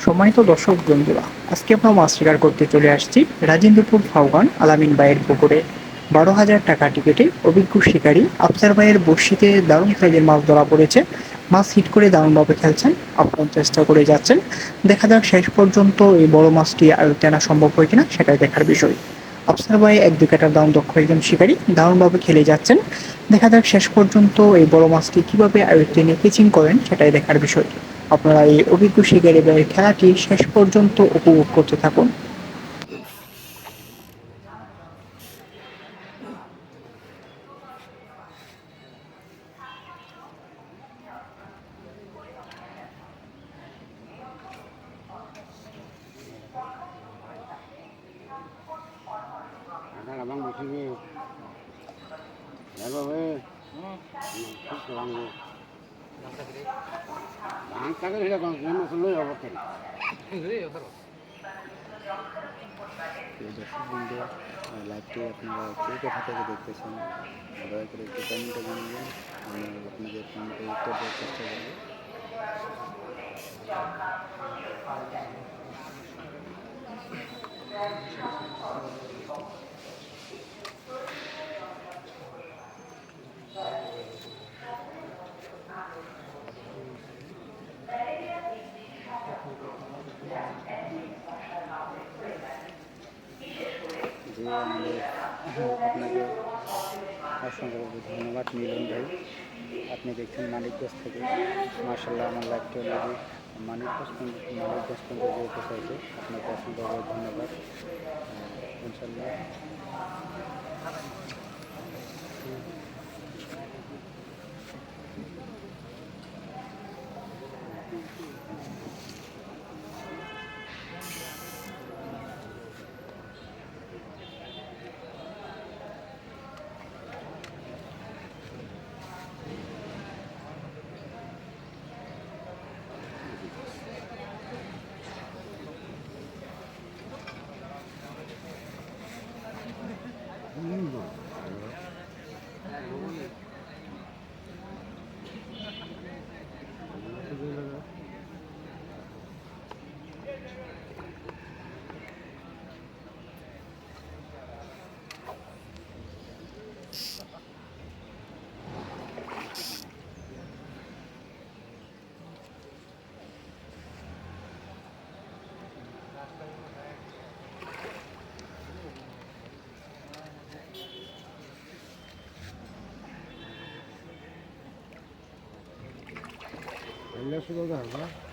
সম্মানিত দর্শক বন্ধুরা, আজকে আমরা মাছ শিকার করতে চলে আসছি রাজেন্দ্রপুর ফাউগান আলামিন ভাইয়ের পুকুরে। 12,000 টাকা টিকিটে অভিজ্ঞ শিকারী আফসার ভাইয়ের বড়শিতে দারুণ সাইজের মাছ ধরা পড়েছে। মাছ হিট করে দারুণভাবে খেলছেন, আপনার চেষ্টা করে যাচ্ছেন। দেখা যাক শেষ পর্যন্ত এই বড় মাছটি আয়ত্তে আনা সম্ভব হয় কিনা, সেটাই দেখার বিষয়। আফসার ভাই 1-2 কাটার দারুণ দক্ষ একজন শিকারী, দারুণভাবে খেলে যাচ্ছেন। দেখা যাক শেষ পর্যন্ত এই বড় মাছটি কিভাবে আয়ত্তে নিয়ে পিচিং করেন, সেটাই দেখার বিষয়। আপনারা এই অভিজ্ঞ শিকারীদের খেলাটি শেষ পর্যন্ত উপভোগ করতে থাকুন। Ada abang di sini. Ya bawa. Terus orang tu. Bangsa ke dia kan semua selalu ya betul. দর্শক বন্ধু লাইভটি আপনারা কে কোথা থেকে দেখতেছেন দয়া করে একটু কমেন্টে জানাবেন, আমি আপনাদের কমেন্টে উত্তর দেওয়ার চেষ্টা করব। যে আমাদের আপনাকে অসংখ্য ধন্যবাদ মিলন ভাই, আপনি দেখছেন মানিকগঞ্জ থেকে। মার্শাল্লাহ আমার লাইভটি অলরেডি মানিকগঞ্জ পর্যন্ত যেতে চাইছে, আপনাকে অসংখ্য ধন্যবাদ। ইনশাল্লাহ Allah sudah dah.